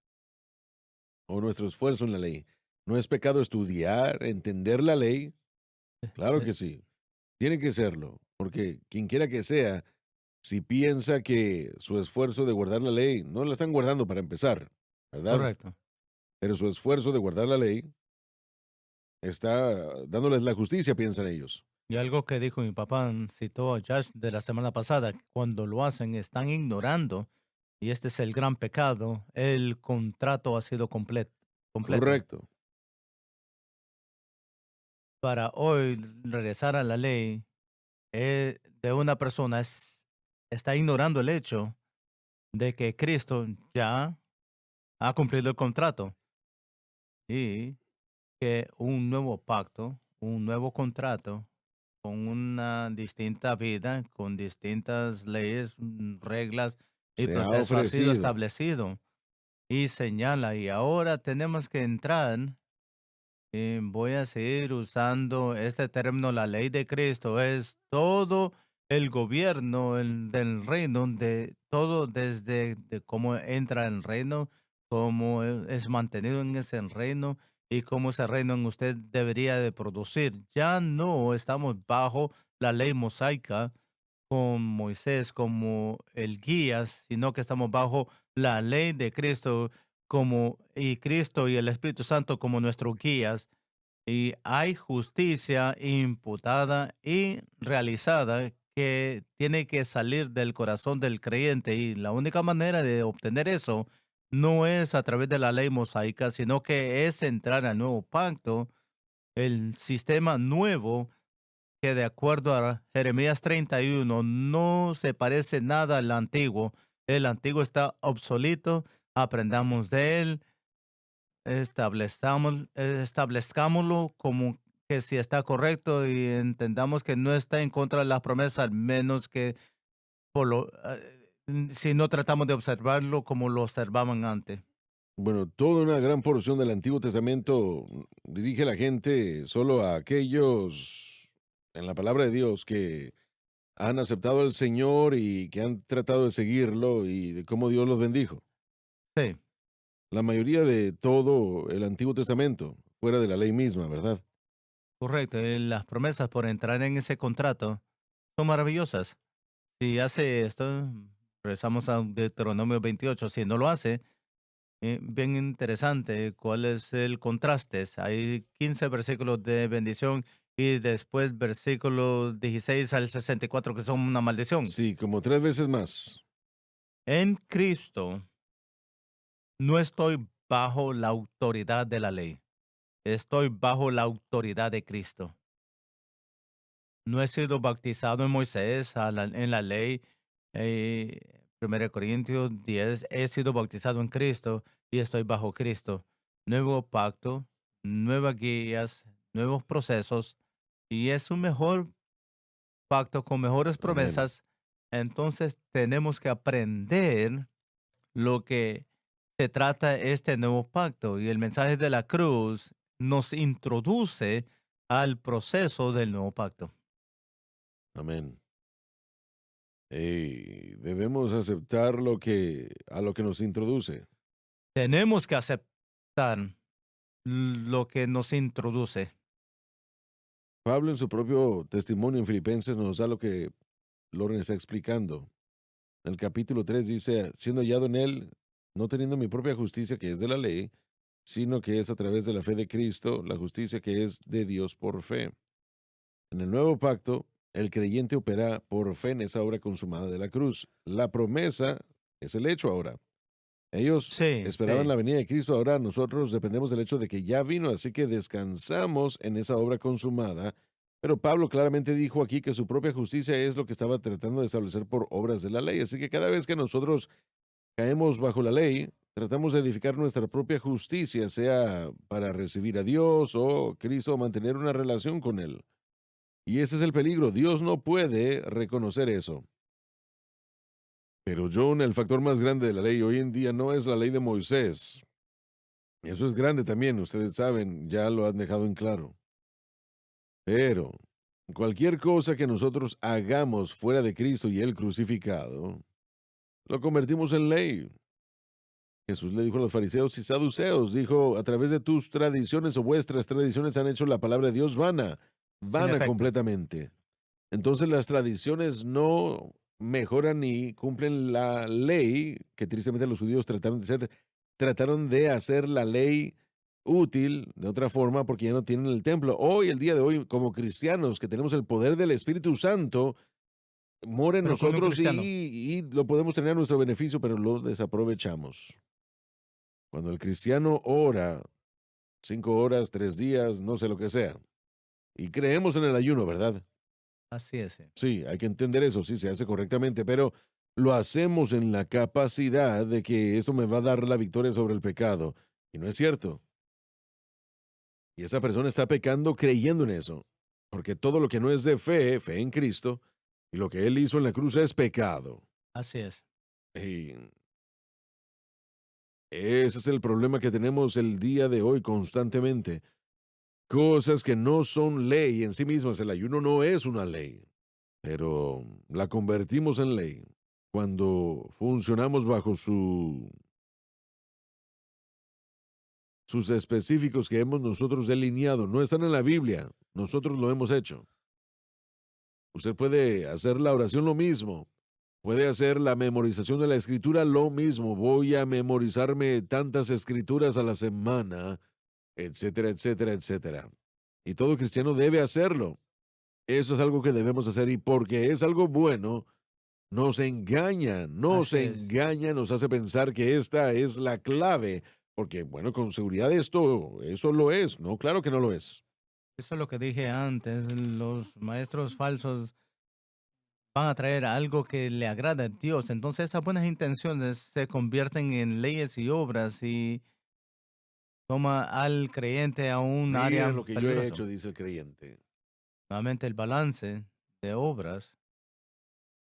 o nuestro esfuerzo en la ley. No es pecado estudiar, entender la ley. Claro Eh, que sí, tiene que serlo, porque quien quiera que sea, si piensa que su esfuerzo de guardar la ley, no la están guardando para empezar, ¿verdad? Correcto. Pero su esfuerzo de guardar la ley está dándoles la justicia, piensan ellos. Y algo que dijo mi papá, citó a Josh de la semana pasada, cuando lo hacen están ignorando, y este es el gran pecado, el contrato ha sido completo. Correcto. Para hoy regresar a la ley de una persona está ignorando el hecho de que Cristo ya ha cumplido el contrato y que un nuevo pacto, un nuevo contrato con una distinta vida, con distintas leyes, reglas y Se ha proceso ha sido ofrecido. establecido y señala. Y ahora tenemos que entrar, y voy a seguir usando este término, la ley de Cristo, es todo el gobierno del reino, de todo desde de cómo entra el reino, cómo es mantenido en ese reino y cómo ese reino en usted debería de producir. Ya no estamos bajo la ley mosaica con Moisés como el guía, sino que estamos bajo la ley de Cristo y Cristo y el Espíritu Santo como nuestros guías. Y hay justicia imputada y realizada que tiene que salir del corazón del creyente. Y la única manera de obtener eso no es a través de la ley mosaica, sino que es entrar al nuevo pacto, el sistema nuevo que de acuerdo a Jeremías 31 no se parece nada al antiguo. El antiguo está obsoleto, aprendamos de él, establezcámoslo como que si está correcto y entendamos que no está en contra de las promesas, al menos que si no tratamos de observarlo como lo observaban antes. Bueno, toda una gran porción del Antiguo Testamento dirige a la gente solo a aquellos en la palabra de Dios que han aceptado al Señor y que han tratado de seguirlo y de cómo Dios los bendijo. Sí, La mayoría de todo el Antiguo Testamento, fuera de la ley misma, ¿verdad? correcto. Las promesas por entrar en ese contrato son maravillosas. Si hace esto, regresamos a Deuteronomio 28. Si no lo hace, bien interesante cuál es el contraste. Hay 15 versículos de bendición y después versículos 16 al 64 que son una maldición. Sí, como 3 veces más. En Cristo no estoy bajo la autoridad de la ley. Estoy bajo la autoridad de Cristo. No he sido bautizado en Moisés, en la ley. 1 Corintios 10, he sido bautizado en Cristo y estoy bajo Cristo. Nuevo pacto, nuevas guías, nuevos procesos y es un mejor pacto con mejores Amén. promesas. Entonces tenemos que aprender lo que se trata este nuevo pacto y el mensaje de la cruz nos introduce al proceso del nuevo pacto. Amén. Debemos aceptar a lo que nos introduce. Tenemos que aceptar lo que nos introduce. Pablo en su propio testimonio en Filipenses nos da lo que Loren está explicando. En el capítulo 3 dice, siendo hallado en él, no teniendo mi propia justicia que es de la ley, sino que es a través de la fe de Cristo, la justicia que es de Dios por fe. En el nuevo pacto, el creyente opera por fe en esa obra consumada de la cruz. La promesa es el hecho ahora. Ellos Sí, esperaban sí. la venida de Cristo, ahora nosotros dependemos del hecho de que ya vino, así que descansamos en esa obra consumada. Pero Pablo claramente dijo aquí que su propia justicia es lo que estaba tratando de establecer por obras de la ley. Así que cada vez que nosotros caemos bajo la ley, tratamos de edificar nuestra propia justicia, sea para recibir a Dios o Cristo o mantener una relación con Él. Y ese es el peligro. Dios no puede reconocer eso. Pero John, el factor más grande de la ley hoy en día no es la ley de Moisés. Eso es grande también, ustedes saben, ya lo han dejado en claro. Pero cualquier cosa que nosotros hagamos fuera de Cristo y el crucificado, lo convertimos en ley. Jesús le dijo a los fariseos y saduceos, dijo, a través de tus tradiciones o vuestras tradiciones han hecho la palabra de Dios vana, En vana efecto. completamente. Entonces las tradiciones no mejoran ni cumplen la ley que tristemente los judíos trataron de hacer la ley útil de otra forma porque ya no tienen el templo. Hoy, el día de hoy, como cristianos que tenemos el poder del Espíritu Santo, mora en Pero con un nosotros cristiano. y lo podemos tener a nuestro beneficio, pero lo desaprovechamos. Cuando el cristiano ora 5 horas, 3 días, no sé lo que sea, y creemos en el ayuno, ¿verdad? Así es. Sí. Sí, hay que entender eso, sí, se hace correctamente, pero lo hacemos en la capacidad de que eso me va a dar la victoria sobre el pecado. Y no es cierto. Y esa persona está pecando creyendo en eso. Porque todo lo que no es de fe, fe en Cristo, y lo que Él hizo en la cruz es pecado. Así es. Y ese es el problema que tenemos el día de hoy constantemente. Cosas que no son ley en sí mismas. El ayuno no es una ley, pero la convertimos en ley cuando funcionamos bajo sus específicos que hemos nosotros delineado. No están en la Biblia, nosotros lo hemos hecho. Usted puede hacer la oración lo mismo, puede hacer la memorización de la escritura lo mismo. Voy a memorizarme tantas escrituras a la semana, etcétera, etcétera, etcétera. Y todo cristiano debe hacerlo. Eso es algo que debemos hacer y porque es algo bueno, nos Así es. engaña, nos hace pensar que esta es la clave, porque bueno, con seguridad eso lo es, no, claro que no lo es. Eso es lo que dije antes. Los maestros falsos van a traer algo que le agrada a Dios. Entonces esas buenas intenciones se convierten en leyes y obras y toma al creyente a un Miren área lo que yo he peligrosa. hecho, dice el creyente. Nuevamente el balance de obras.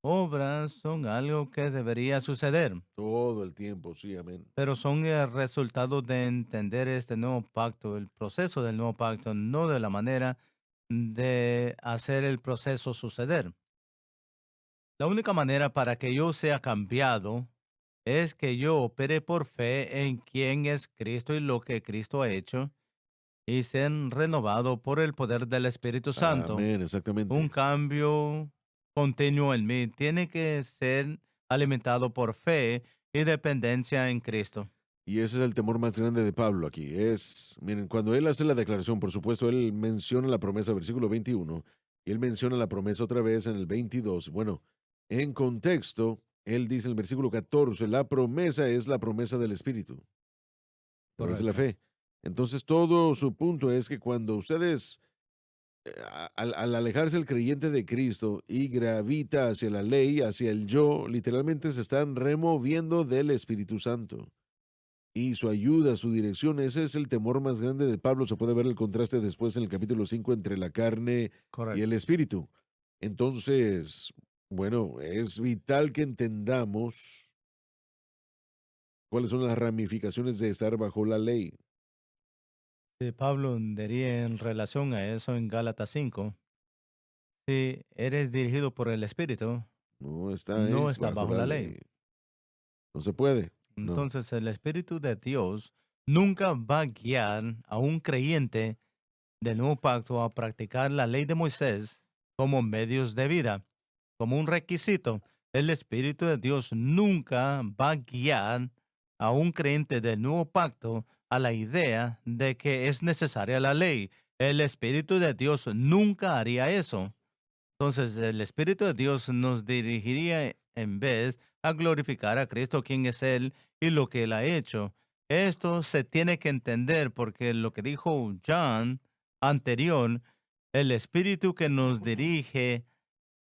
Obras son algo que debería suceder, Todo el tiempo, sí, amén. pero son el resultado de entender este nuevo pacto, el proceso del nuevo pacto, no de la manera de hacer el proceso suceder. La única manera para que yo sea cambiado es que yo opere por fe en quién es Cristo y lo que Cristo ha hecho y ser renovado por el poder del Espíritu Santo. Amén, Un exactamente. cambio continuo en mí tiene que ser alimentado por fe y dependencia en Cristo. Y ese es el temor más grande de Pablo aquí. Miren, cuando él hace la declaración, por supuesto, él menciona la promesa, versículo 21, y él menciona la promesa otra vez en el 22. Bueno, en contexto, él dice en el versículo 14, la promesa es la promesa del Espíritu, a través de la Correcto. fe. Entonces, todo su punto es que cuando ustedes, al alejarse el creyente de Cristo y gravita hacia la ley, hacia el yo, literalmente se están removiendo del Espíritu Santo y su ayuda, su dirección. Ese es el temor más grande de Pablo. Se puede ver el contraste después en el capítulo 5 entre la carne y el Correcto. espíritu. Entonces, bueno, es vital que entendamos cuáles son las ramificaciones de estar bajo la ley. Pablo diría en relación a eso en Gálatas 5, si eres dirigido por el Espíritu, No está no es estás bajo bajo la la ley. ley. No se puede. No. Entonces el Espíritu de Dios nunca va a guiar a un creyente del nuevo pacto a practicar la ley de Moisés como medios de vida, como un requisito. El Espíritu de Dios nunca va a guiar a un creyente del nuevo pacto a la idea de que es necesaria la ley. El Espíritu de Dios nunca haría eso. Entonces, el Espíritu de Dios nos dirigiría en vez a glorificar a Cristo, quien es Él y lo que Él ha hecho. Esto se tiene que entender porque lo que dijo John anterior, el Espíritu que nos dirige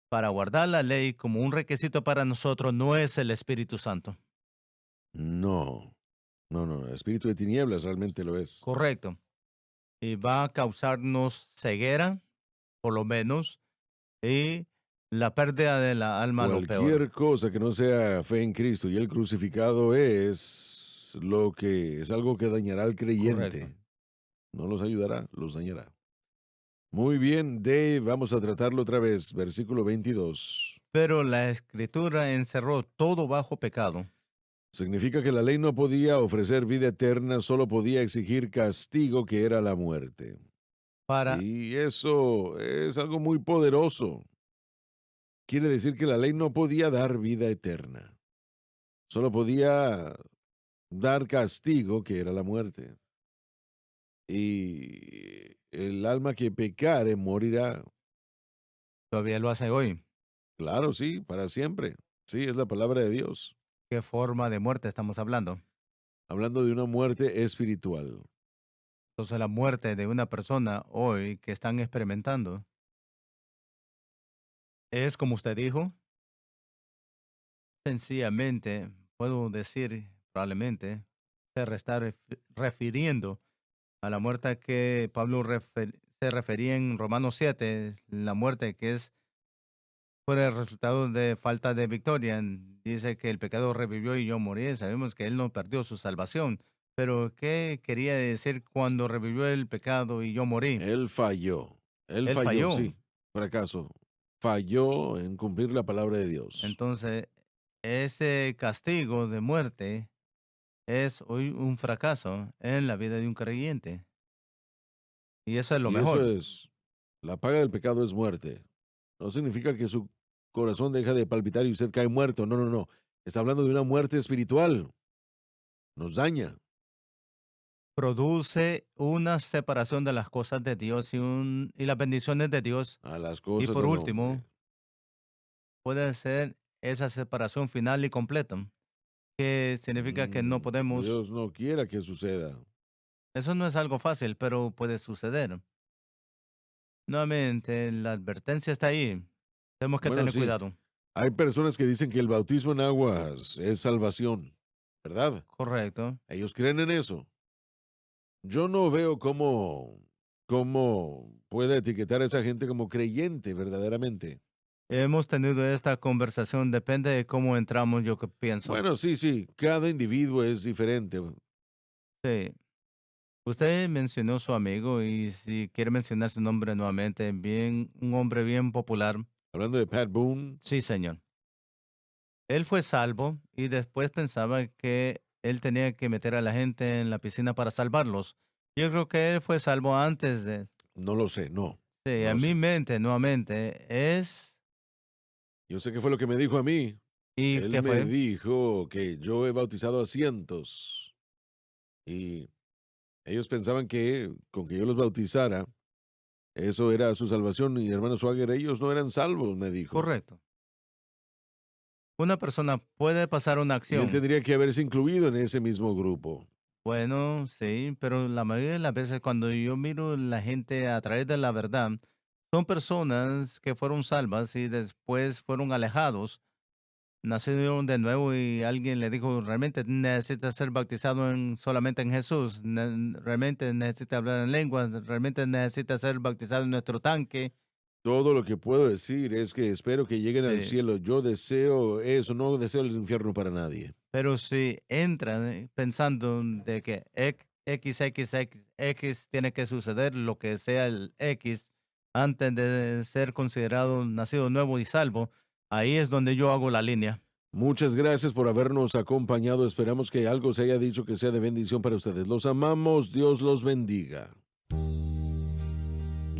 para guardar la ley como un requisito para nosotros no es el Espíritu Santo. No. No, no. El espíritu de tinieblas realmente lo es. Correcto. Y va a causarnos ceguera, por lo menos, y la pérdida de la alma, lo peor. Cualquier cosa que no sea fe en Cristo y el crucificado es algo que dañará al Correcto. creyente. No los ayudará, los dañará. Muy bien, Dave, vamos a tratarlo otra vez. Versículo 22. Pero la escritura encerró todo bajo pecado Significa que la ley no podía ofrecer vida eterna, solo podía exigir castigo, que era la muerte. para, Y eso es algo muy poderoso. Quiere decir que la ley no podía dar vida eterna, solo podía dar castigo, que era la muerte. Y el alma que pecare morirá. todavía lo hace hoy. Claro, sí, para siempre. Sí, es la palabra de Dios. ¿Qué forma de muerte estamos hablando? Hablando de una muerte espiritual. Entonces la muerte de una persona hoy que están experimentando es como usted dijo, sencillamente, puedo decir probablemente, está refiriendo a la muerte que Pablo se refería en Romanos 7, la muerte que es por el resultado de falta de victoria. Dice que el pecado revivió y yo morí. Sabemos que él no perdió su salvación. Pero, ¿qué quería decir cuando revivió el pecado y yo morí? Él falló. Él Él falló, falló. sí. Fracaso. Falló en cumplir la palabra de Dios. Entonces, ese castigo de muerte es hoy un fracaso en la vida de un creyente. Y eso es lo Y eso mejor. es, la paga del pecado es muerte. No significa que su corazón deja de palpitar y usted cae muerto. No, no, no. Está hablando de una muerte espiritual. Nos daña. Produce una separación de las cosas de Dios y las bendiciones de Dios. A las Y cosas por del hombre. último, puede ser esa separación final y completa, que significa que no podemos. Dios no quiera que suceda. Eso no es algo fácil, pero puede suceder. Nuevamente, la advertencia está ahí. Tenemos que Bueno, tener sí. cuidado. Hay personas que dicen que el bautismo en aguas es salvación, ¿verdad? Correcto. Ellos creen en eso. Yo no veo cómo puede etiquetar a esa gente como creyente verdaderamente. Hemos tenido esta conversación, depende de cómo entramos, yo que pienso. Bueno, sí, cada individuo es diferente. Sí. Usted mencionó su amigo y si quiere mencionar su nombre nuevamente, un hombre bien popular. Hablando de Pat Boone, Sí, señor. Él fue salvo y después pensaba que él tenía que meter a la gente en la piscina para salvarlos. Yo creo que él fue salvo antes de. no lo sé, no. Sí, No a mi sé. mente, nuevamente, es. Yo sé qué fue lo que me dijo a mí. ¿Y Él qué me fue? dijo que yo he bautizado a cientos y ellos pensaban que con que yo los bautizara, eso era su salvación. Y hermano Swagger, ellos no eran salvos, me dijo. Correcto. Una persona puede pasar una Y él acción. tendría que haberse incluido en ese mismo grupo. Bueno, sí, pero la mayoría de las veces cuando yo miro la gente a través de la verdad, son personas que fueron salvas y después fueron alejados, nacieron de nuevo y alguien le dijo, realmente necesitas ser bautizado solamente en Jesús, realmente necesitas hablar en lenguas, realmente necesitas ser bautizado en nuestro tanque. Todo lo que puedo decir es que espero que lleguen al Sí. cielo. Yo deseo eso, no deseo el infierno para nadie. Pero si entran pensando de que X tiene que suceder, lo que sea el X, antes de ser considerado nacido nuevo y salvo, ahí es donde yo hago la línea. Muchas gracias por habernos acompañado. Esperamos que algo se haya dicho que sea de bendición para ustedes. Los amamos. Dios los bendiga.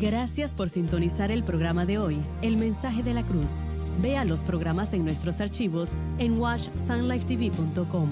Gracias por sintonizar el programa de hoy, El Mensaje de la Cruz. Vea los programas en nuestros archivos en washsunlifetv.com.